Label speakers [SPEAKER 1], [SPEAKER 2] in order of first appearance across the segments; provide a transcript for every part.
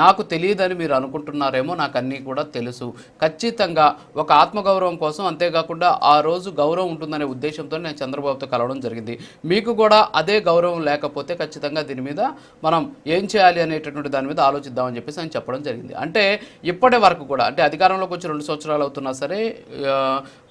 [SPEAKER 1] నాకు తెలియదని మీరు అనుకుంటున్నారేమో, నాకు అన్నీ కూడా తెలుసు. ఖచ్చితంగా ఒక ఆత్మగౌరవం కోసం, అంతేకాకుండా ఆ రోజు గౌరవం ఉంటుందనే ఉద్దేశంతో నేను చంద్రబాబుతో కలవడం జరిగింది. మీకు కూడా అదే గౌరవం లేకపోతే ఖచ్చితంగా దీని మీద మనం ఏం చేయాలి అనేటటువంటి దాని మీద ఆలోచిద్దామని చెప్పేసి ఆయన చెప్పడం జరిగింది. అంటే ఇప్పటి వరకు కూడా, అంటే అధికారంలోకి వచ్చి 2 సంవత్సరాలు అవుతున్నా సరే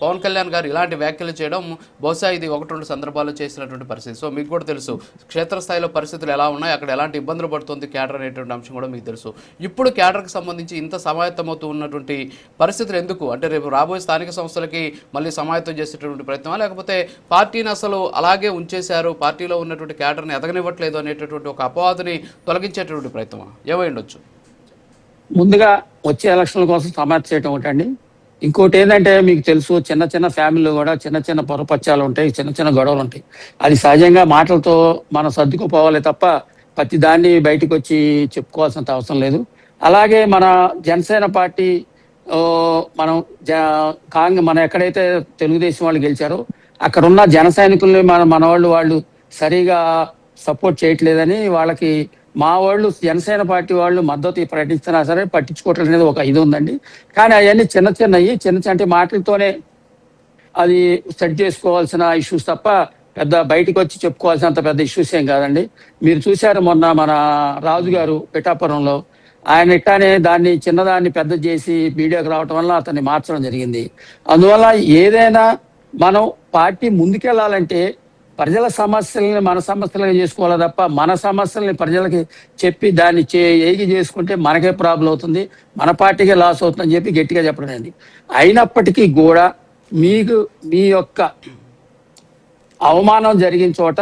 [SPEAKER 1] పవన్ కళ్యాణ్ గారు ఇలాంటి వ్యాఖ్యలు చేయడం బహుశా ఇది 1-2 సందర్భాల్లో చేసినటువంటి పరిస్థితి. సో మీకు కూడా తెలుసు క్షేత్రస్థాయిలో పరిస్థితులు ఎలా ఉన్నాయి, అక్కడ ఎలాంటి ఇబ్బందులు పడుతుంది క్యాడర్ అనేటువంటి అంశం కూడా మీకు తెలుసు. ఇప్పుడు క్యాడర్కి సంబంధించి ఇంత సమాయత్తమవుతూ ఉన్నటువంటి పరిస్థితులు ఎందుకు? అంటే రేపు రాబోయే స్థానిక సంస్థలకి మళ్ళీ సమాయత్తం చేసేటటువంటి ప్రయత్నమా, లేకపోతే పార్టీని అసలు అలాగే ఉంచేశారు, పార్టీలో ఉన్నటువంటి క్యాడర్ని ఎదగనివ్వట్లేదు అనేటటువంటి ఒక అపవాదుని తొలగించేటటువంటి ప్రయత్నమా? ఏమై ఉండొచ్చు?
[SPEAKER 2] ముందుగా వచ్చే ఎలక్షన్ల కోసం సమాయత్తం చేయటం ఒకటండి. ఇంకోటి ఏంటంటే మీకు తెలుసు, చిన్న చిన్న ఫ్యామిలీలో కూడా చిన్న చిన్న పొరపచ్చాలు ఉంటాయి, చిన్న చిన్న గొడవలు ఉంటాయి. అది సహజంగా మాటలతో మనం సర్దుకుపోవాలి తప్ప ప్రతి దాన్ని బయటకు వచ్చి చెప్పుకోవాల్సినంత అవసరం లేదు. అలాగే మన జనసేన పార్టీ మనం మన ఎక్కడైతే తెలుగుదేశం వాళ్ళు గెలిచారో అక్కడ ఉన్న జన సైనికుల్ని మన వాళ్ళు సరిగా సపోర్ట్ చేయట్లేదని వాళ్ళకి మా వాళ్ళు జనసేన పార్టీ వాళ్ళు మద్దతు ప్రకటిస్తున్నా సరే పట్టించుకోవట్లేదు అనేది ఒక ఇది ఉందండి. కానీ అవన్నీ చిన్న అంటే మాటలతోనే అది సెట్ చేసుకోవాల్సిన ఇష్యూస్ తప్ప పెద్ద బయటకు వచ్చి చెప్పుకోవాల్సినంత పెద్ద ఇష్యూస్ ఏం కాదండి. మీరు చూశారు మొన్న మన రాజు గారు పిఠాపురంలో ఆయన ఇట్టానే దాన్ని చిన్నదాన్ని పెద్ద చేసి మీడియాకు రావటం వల్ల అతన్ని మార్చడం జరిగింది. అందువల్ల ఏదైనా మనం పార్టీ ముందుకెళ్లాలంటే ప్రజల సమస్యలని మన సమస్యలుగా చేసుకోవాలి తప్ప మన సమస్యల్ని ప్రజలకి చెప్పి దాన్ని ఏగి చేసుకుంటే మనకే ప్రాబ్లం అవుతుంది, మన పార్టీకే లాస్ అవుతుందని చెప్పి గట్టిగా చెప్పడం అండి. అయినప్పటికీ కూడా మీకు మీ యొక్క అవమానం జరిగిన చోట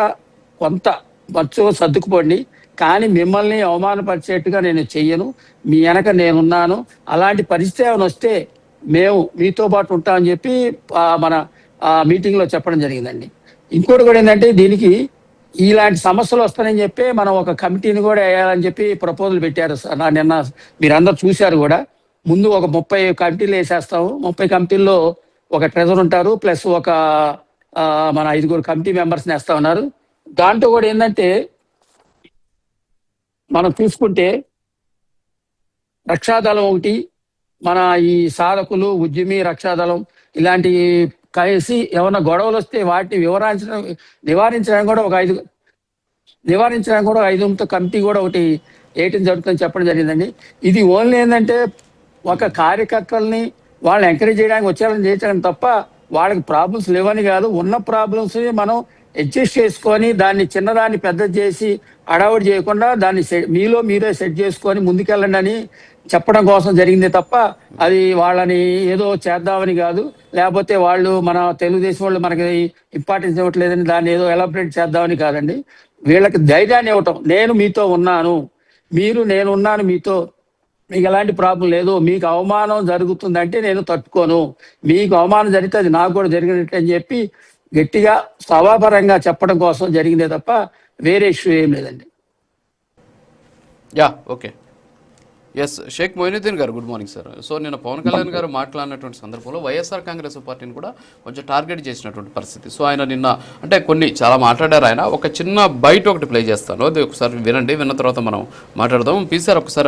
[SPEAKER 2] కొంత మచ్చుగా సర్దుకుపోండి. కానీ మిమ్మల్ని అవమానపరిచేట్టుగా నేను చెయ్యను, మీ వెనక నేనున్నాను. అలాంటి పరిస్థితి ఏమైనా వస్తే మేము మీతో పాటు ఉంటామని చెప్పి మన మీటింగ్లో చెప్పడం జరిగిందండి. ఇంకోటి కూడా ఏంటంటే దీనికి ఇలాంటి సమస్యలు వస్తాయని చెప్పి మనం ఒక కమిటీని కూడా వేయాలని చెప్పి ప్రపోజల్ పెట్టారు. నిన్న మీరందరూ చూశారు కూడా. ముందు ఒక 30 కమిటీలు వేసేస్తాము. 30 కమిటీల్లో ఒక ట్రెజర్ ఉంటారు, ప్లస్ ఒక మన 5 కమిటీ మెంబర్స్ని వేస్తా ఉన్నారు. దాంట్లో కూడా ఏంటంటే మనం చూసుకుంటే రక్షాదళం ఒకటి, మన ఈ సాధకులు ఉద్యమి రక్షాదళం ఇలాంటి కలిసి ఏమైనా గొడవలు వస్తే వాటిని నివారించడానికి కూడా ఒక 5 కమిటీ కూడా ఒకటి వేయటం జరుగుతుందని చెప్పడం జరిగిందండి. ఇది ఓన్లీ ఏంటంటే ఒక కార్యకర్తల్ని వాళ్ళని ఎంకరేజ్ చేయడానికి వచ్చేయాలని చేయడం తప్ప వాళ్ళకి ప్రాబ్లమ్స్ లేవని కాదు. ఉన్న ప్రాబ్లమ్స్ మనం అడ్జస్ట్ చేసుకొని దాన్ని చిన్నదాన్ని పెద్ద చేసి అడావుడి చేయకుండా దాన్ని మీరే సెట్ చేసుకొని ముందుకెళ్ళండి అని చెప్పడం కోసం జరిగింది తప్ప అది వాళ్ళని ఏదో చేద్దామని కాదు, లేకపోతే వాళ్ళు మన తెలుగుదేశం వాళ్ళు మనకి ఇంపార్టెన్స్ ఇవ్వట్లేదని దాన్ని ఏదో ఎలాబరేట్ చేద్దామని కాదండి. వీళ్ళకి ధైర్యాన్ని ఇవ్వటం, నేను మీతో ఉన్నాను, నేనున్నాను మీతో, మీకు ఎలాంటి ప్రాబ్లం లేదు, మీకు అవమానం జరుగుతుందంటే నేను తట్టుకోను, మీకు అవమానం జరిగితే అది నాకు కూడా జరిగినట్టు అని చెప్పి గట్టిగా సభాపరంగా చెప్పడం కోసం జరిగిందే తప్ప వేరే ఇష్యూ ఏం లేదండి.
[SPEAKER 1] ఓకే. ఎస్, షేక్ మొయినుద్దీన్ గారు, గుడ్ మార్నింగ్ సార్. సో నేను పవన్ కళ్యాణ్ గారు మాట్లాడినటువంటి సందర్భంలో వైఎస్ఆర్ కాంగ్రెస్ పార్టీని కూడా కొంచెం టార్గెట్ చేసినటువంటి పరిస్థితి. సో ఆయన నిన్న అంటే చాలా మాట్లాడారు. ఆయన ఒక చిన్న బైట్ ఒకటి ప్లే చేస్తాను, అది ఒకసారి వినండి, విన్న తర్వాత మనం మాట్లాడదాం. పీసీఆర్ ఒకసారి